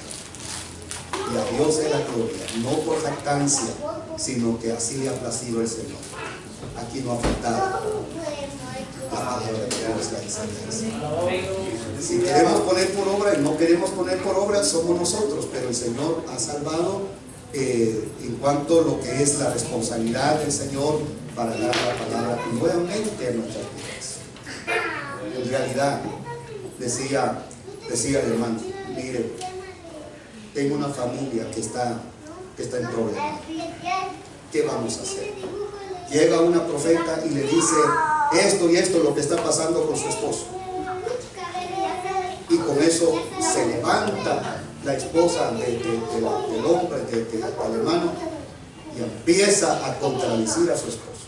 Y a Dios es la gloria, no por jactancia, sino que así le ha placido el Señor. Aquí no ha faltado la palabra de Dios, la enseñanza. Si queremos poner por obra y no queremos poner por obra, somos nosotros, pero el Señor ha salvado en cuanto a lo que es la responsabilidad del Señor para dar la palabra nuevamente a nuestras vidas. En realidad, decía el hermano, mire, tengo una familia que está en problemas. ¿Qué vamos a hacer? Llega una profeta y le dice esto y esto, lo que está pasando con su esposo. Y con eso se levanta la esposa del hombre, del hermano, y empieza a contradecir a su esposo.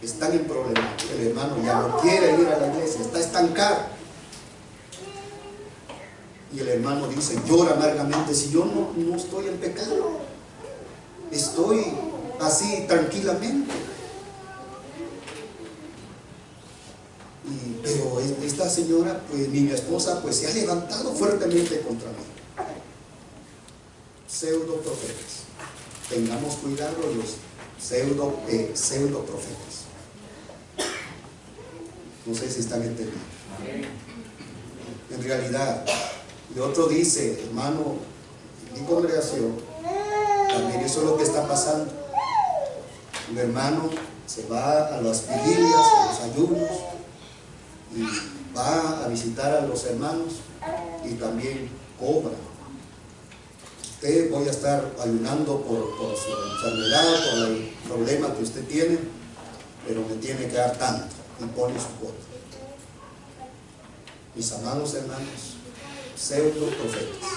Están en problemas. El hermano ya no quiere ir a la iglesia, está estancado. Y el hermano dice, llora amargamente, si yo no estoy en pecado, estoy así tranquilamente. Pero esta señora, pues mi esposa, pues se ha levantado fuertemente contra mí. Pseudo profetas. Tengamos cuidado de los pseudo profetas. No sé si están entendiendo. En realidad, y otro dice, hermano, mi congregación, también eso es lo que está pasando. Un hermano se va a las vigilias, a los ayunos, y va a visitar a los hermanos y también cobra. Usted, voy a estar ayunando por su enfermedad, por el problema que usted tiene, pero me tiene que dar tanto, y pone su cuota. Mis amados hermanos, pseudo profetas.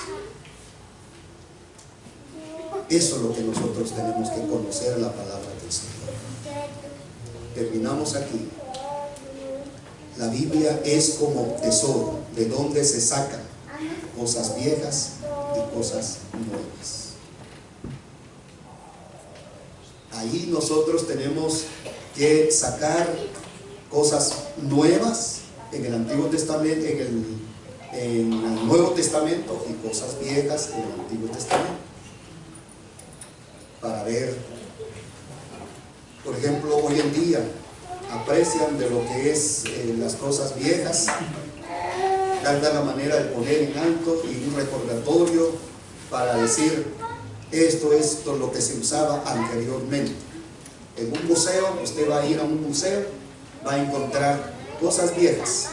Eso es lo que nosotros tenemos que conocer, la palabra del Señor. Terminamos aquí. La Biblia es como tesoro, de donde se sacan cosas viejas y cosas nuevas. Ahí nosotros tenemos que sacar cosas nuevas en el Antiguo Testamento, en el Nuevo Testamento, y cosas viejas en el Antiguo Testamento. para ver, por ejemplo, hoy en día aprecian de lo que es las cosas viejas, dan la manera de poner en alto y un recordatorio para decir esto es lo que se usaba anteriormente. En un museo, usted va a ir a un museo, va a encontrar cosas viejas,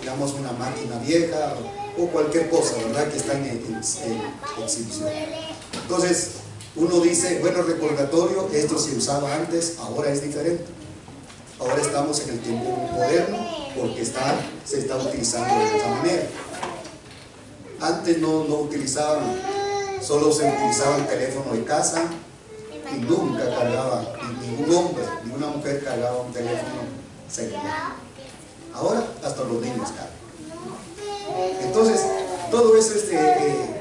digamos una máquina vieja o cualquier cosa, ¿verdad?, que está en exhibición. Entonces uno dice, bueno, recordatorio, esto se usaba antes, ahora es diferente. Ahora estamos en el tiempo moderno porque se está utilizando de esta manera. Antes no utilizaban, solo se utilizaba el teléfono de casa y nunca cargaba, ningún hombre ni una mujer cargaba un teléfono celular. Ahora hasta los niños cargan. Entonces, todo eso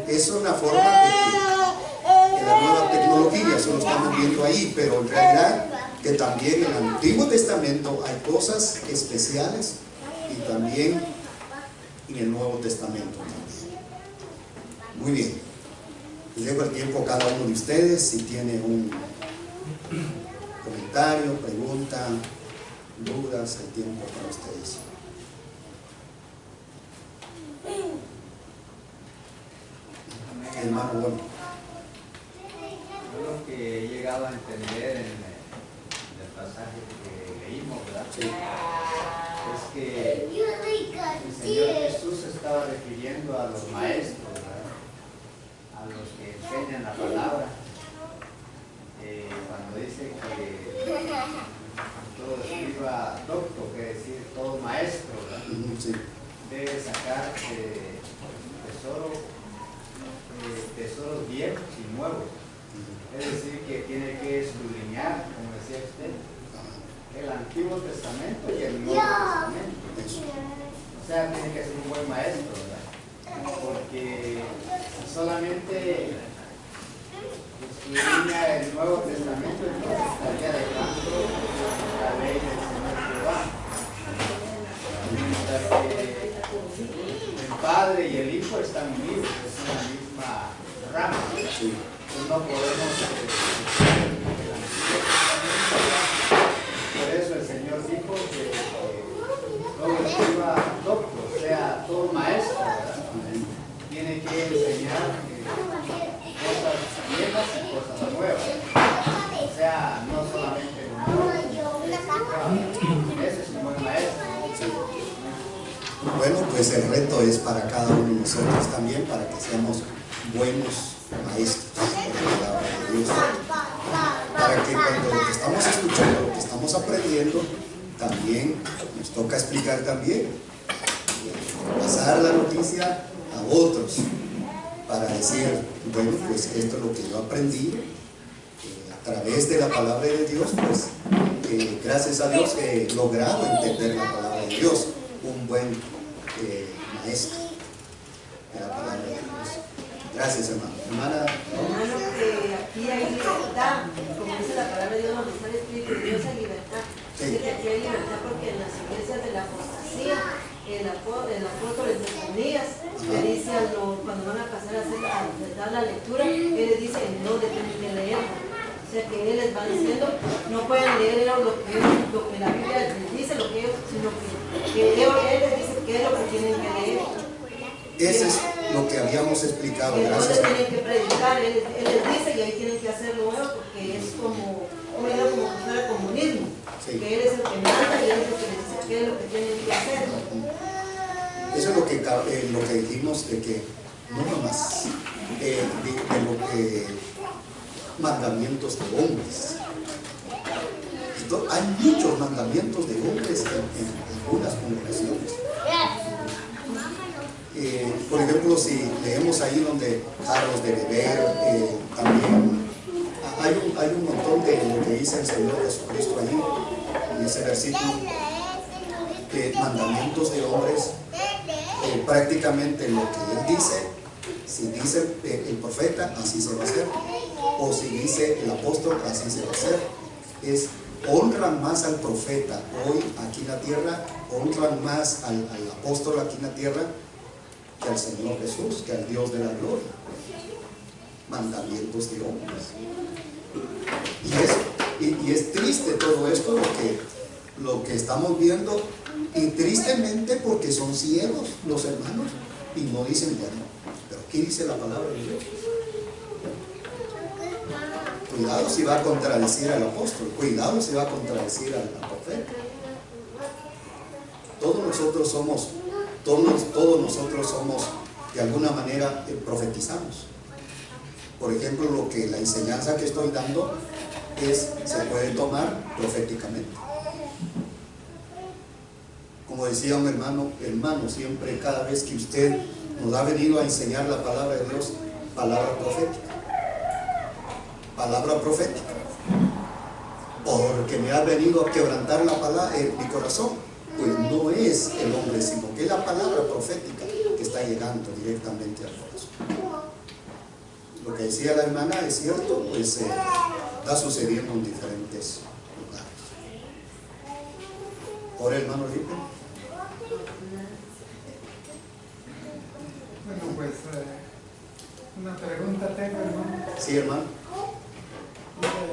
es una forma de la nueva tecnología, eso lo estamos viendo ahí, pero en realidad que también en el Antiguo Testamento hay cosas especiales y también en el Nuevo Testamento. Muy bien, les dejo el tiempo a cada uno de ustedes si tiene un comentario, pregunta, dudas, el tiempo para ustedes. Hermano, bueno. Lo que he llegado a entender en el pasaje que leímos, ¿verdad? Sí. Es que el Señor Jesús se estaba refiriendo a los maestros, ¿verdad?, a los que enseñan la palabra, cuando dice que todo escriba docto, que decir todo maestro, ¿verdad?, Sí. debe sacar tesoros viejos y nuevos. Es decir, que tiene que escudriñar, como decía usted, el Antiguo Testamento y el Nuevo Testamento. O sea, tiene que ser un buen maestro, ¿verdad? Porque solamente escudriña el Nuevo Testamento, entonces estaría dejando la ley del Señor Jehová. Mientras que el Padre y el Hijo están unidos, es una misma rama. Sí. No podemos por eso el Señor dijo que todo escriba docto, o sea, todo maestro, ¿verdad?, tiene que enseñar cosas viejas y cosas nuevas, o sea, no solamente lo nuevo. Ese es un buen maestro. Bueno, pues el reto es para cada uno de nosotros también, para que seamos buenos maestros de la palabra de Dios, para que cuando lo que estamos escuchando, lo que estamos aprendiendo, también nos toca explicar también, pasar la noticia a otros, para decir, bueno, pues esto es lo que yo aprendí a través de la palabra de Dios, pues gracias a Dios he logrado entender la palabra de Dios, un buen maestro de la palabra de Dios. Gracias, hermano. Hermana. Hermano, que aquí hay libertad, como dice la palabra de Dios, donde está el Espíritu de Dios hay libertad. Sí. Dice que aquí hay libertad porque en las iglesias de la apostasía, el apóstol Ezequías le dice cuando van a pasar a dar la lectura, él les dice no tienen que leer. O sea que él les va diciendo, no pueden leer lo que la Biblia les dice, sino que él les dice qué es lo que tienen que leer. Ese es lo que habíamos explicado. Y entonces Gracias. tienen que predicar, él les dice, y ahí tienen que hacer lo nuevo, porque es como si fuera comunismo, Sí. que él es el que manda y él es el que les dice qué es lo que tienen que hacer. Eso es lo que dijimos, de que no nomás de lo que mandamientos de hombres. Hay muchos mandamientos de hombres en algunas congregaciones. Por ejemplo, si leemos ahí donde daros de beber, también hay un montón de lo que dice el Señor Jesucristo ahí, en ese versículo, mandamientos de hombres, prácticamente lo que Él dice, si dice el profeta, así se va a hacer, o si dice el apóstol, así se va a hacer. Honran más al profeta hoy aquí en la tierra, honran más al apóstol aquí en la tierra, que al Señor Jesús, que al Dios de la gloria. mandamientos de hombres. Y es triste todo esto lo que estamos viendo, y tristemente porque son ciegos los hermanos y no dicen, bueno, pero ¿qué dice la palabra de Dios? Cuidado si va a contradecir al apóstol, cuidado si va a contradecir al profeta. Todos nosotros somos de alguna manera profetizamos. Por ejemplo, la enseñanza que estoy dando se puede tomar proféticamente. Como decía un hermano, siempre, cada vez que usted nos ha venido a enseñar la palabra de Dios, palabra profética, porque me ha venido a quebrantar la palabra en mi corazón. Pues no es el hombre, sino que es la palabra profética que está llegando directamente al corazón. Lo que decía la hermana es cierto, pues está sucediendo en diferentes lugares. Ahora, hermano Rico. Bueno, pues una pregunta tengo, hermano. Sí, hermano.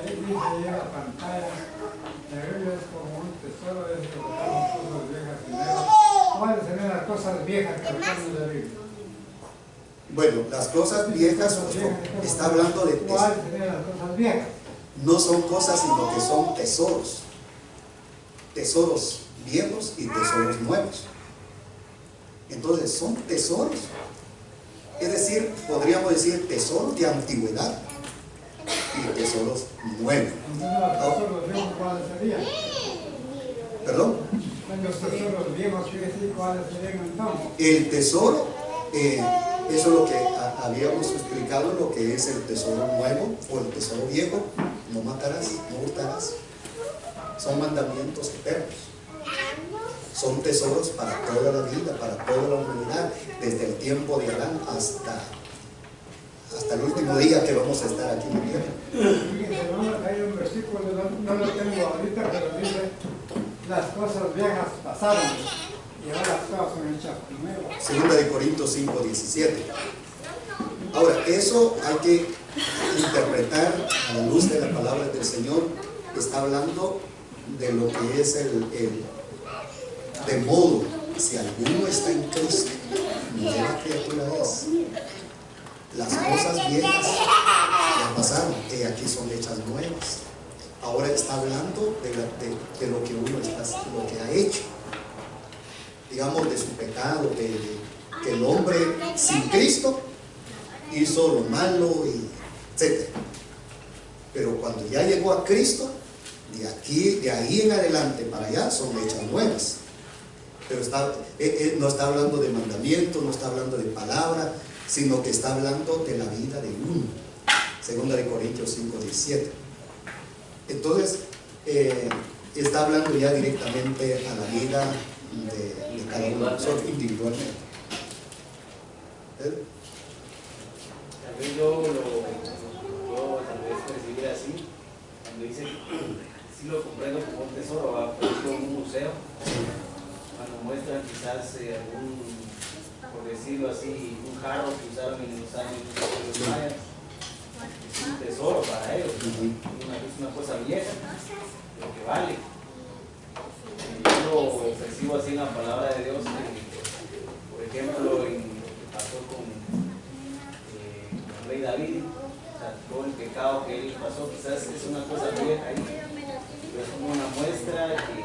Dice ahí en la pantalla, la Biblia es como un tesoro, es que buscamos cosas viejas y nuevas. ¿Cuáles serían las cosas viejas que buscamos en la Biblia? Bueno, las cosas viejas, está hablando de tesoros. ¿Cuáles serían las cosas viejas? No son cosas, sino que son tesoros. Tesoros viejos y tesoros nuevos. Entonces, son tesoros. Es decir, podríamos decir tesoros de antigüedad y tesoros nuevos. Entonces, los tesoros viejos, ¿cuáles serían? ¿Perdón? Los tesoros viejos, ¿cuáles serían entonces? El tesoro, eso es lo que habíamos explicado, lo que es el tesoro nuevo o el tesoro viejo. No matarás, no hurtarás. Son mandamientos eternos. Son tesoros para toda la vida, para toda la humanidad, desde el tiempo de Adán hasta el último día que vamos a estar aquí en la tierra. Fíjense, hermano, hay un versículo, no lo tengo ahorita, pero dice: las cosas viejas pasaron y ahora las cosas son hechas nuevas. 2 de Corintios 5:17. Ahora, eso hay que interpretar a la luz de la palabra del Señor. Está hablando de lo que es de modo, si alguno está en Cristo, nueva criatura es. Las cosas viejas ya pasaron, y aquí son hechas nuevas. Ahora está hablando de lo que uno lo que ha hecho, digamos, de su pecado, que el hombre sin Cristo hizo lo malo, etc. Pero cuando ya llegó a Cristo, de ahí en adelante para allá son hechas nuevas. Pero no está hablando de mandamientos, no está hablando de palabra, sino que está hablando de la vida de uno. 2 de Corintios 5:17. Entonces, está hablando ya directamente a la vida de cada uno de nosotros individualmente. Tal vez yo tal vez percibir así, cuando dice, sí lo comprendo como un tesoro, va por ejemplo en un museo, cuando muestran quizás algún, por decirlo así, un jarro que usaron en los años mayas, es un tesoro para ellos, es una cosa vieja, lo que vale. Yo lo percibo así en la palabra de Dios, por ejemplo, en lo que pasó con el rey David, o sea, todo el pecado que él pasó, quizás es una cosa vieja ahí, pero es como una muestra de que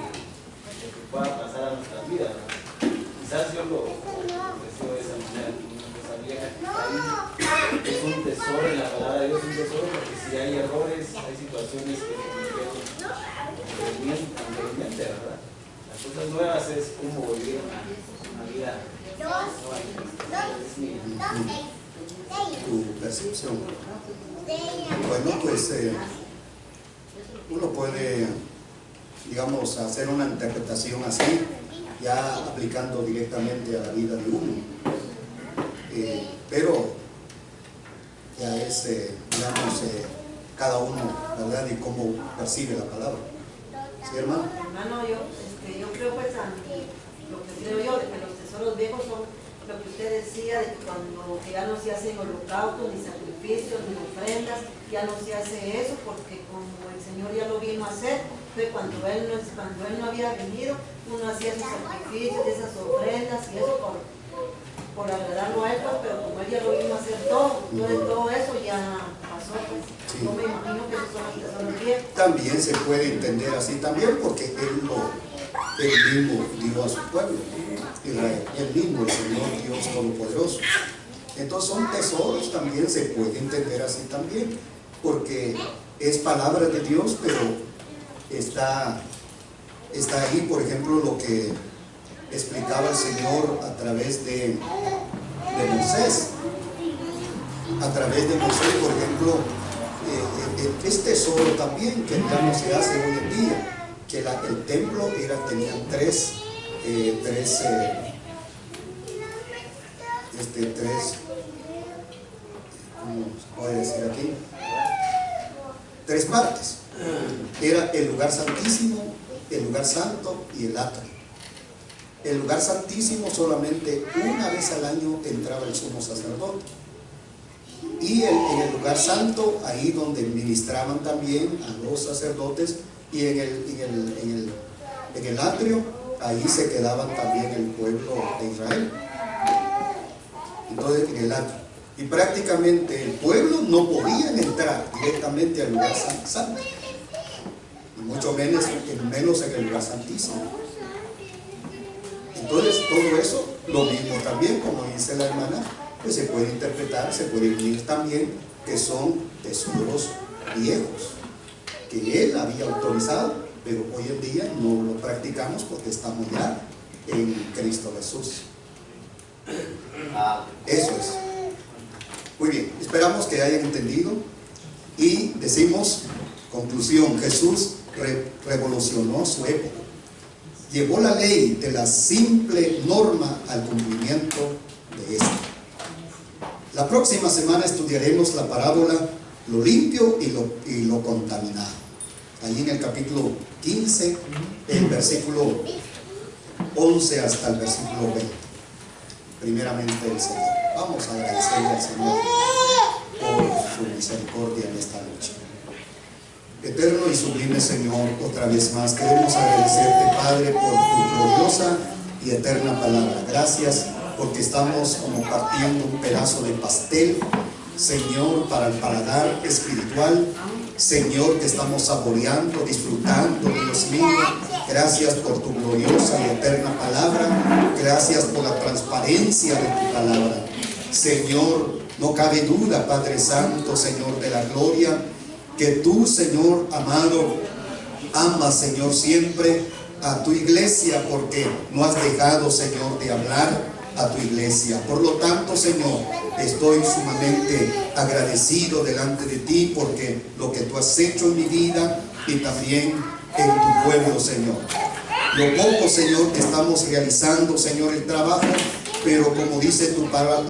pueda pasar a nuestras vidas, ¿no? Quizás yo lo percibo de esa manera, como una cosa vieja que está ahí, es un tesoro en la palabra de Dios, un tesoro, porque si hay errores, hay situaciones que cometieron anteriormente, ¿verdad? Las cosas nuevas es como vivir una vida nueva. Es Tu percepción. Bueno, pues uno puede, digamos, hacer una interpretación así, ya aplicando directamente a la vida de uno. Pero ya es, digamos, cada uno, ¿verdad?, y cómo percibe la palabra. ¿Sí, hermano? Hermano, yo creo, pues, lo que creo yo, de que los tesoros viejos son lo que usted decía, de que cuando ya no se hacen holocaustos, ni sacrificios, ni ofrendas, ya no se hace eso, porque como el Señor ya lo vino a hacer, fue cuando Él no había venido, uno hacía sus sacrificios, esas ofrendas y eso por agradarlo a Él, pues, pero como Él ya lo vino a hacer todo, entonces todo eso ya pasó, pues. Sí. Yo me imagino que esos son los tesoros viejos. También se puede entender así también, porque Él mismo dio a su pueblo, Israel, Él mismo, el Señor Dios Todopoderoso. Entonces son tesoros, también se puede entender así también, porque es palabra de Dios, pero está ahí, por ejemplo, lo que explicaba el Señor a través de Moisés. A través de Moisés, por ejemplo, es tesoro también que ya no se hace hoy en día, que el templo tenía tres, ¿cómo se puede decir aquí? Tres partes. Era el lugar santísimo, el lugar santo y el atrio. El lugar santísimo solamente una vez al año entraba el sumo sacerdote. Y en el lugar santo, ahí donde ministraban también a los sacerdotes, y en el atrio, ahí se quedaban también el pueblo de Israel. Entonces, en el atrio. Y prácticamente el pueblo no podían entrar directamente al lugar santo, y mucho menos en el lugar santísimo. Entonces, todo eso, lo mismo también, como dice la hermana, pues se puede interpretar, se puede unir también, que son tesoros viejos, que Él había autorizado, pero hoy en día no lo practicamos porque estamos ya en Cristo Jesús. Eso es. Muy bien, esperamos que hayan entendido y decimos, conclusión, Jesús revolucionó su época. Llevó la ley de la simple norma al cumplimiento de esta. La próxima semana estudiaremos la parábola lo limpio y lo contaminado. Allí en el capítulo 15, el versículo 11 hasta el versículo 20. Primeramente el Señor. Vamos a agradecerle al Señor por su misericordia en esta noche. Eterno y sublime Señor, otra vez más queremos agradecerte, Padre, por tu gloriosa y eterna palabra. Gracias porque estamos como partiendo un pedazo de pastel, Señor, para el paladar espiritual. Señor, que estamos saboreando, disfrutando, Dios mío. Gracias por tu gloriosa y eterna palabra. Gracias por la transparencia de tu palabra. Señor, no cabe duda, Padre Santo, Señor de la gloria, que tú, Señor amado, amas, Señor, siempre a tu iglesia, porque no has dejado, Señor, de hablar a tu iglesia. Por lo tanto, Señor, estoy sumamente agradecido delante de ti, porque lo que tú has hecho en mi vida y también en tu pueblo, Señor. Lo poco, Señor, que estamos realizando, Señor, el trabajo, pero como dice tu palabra,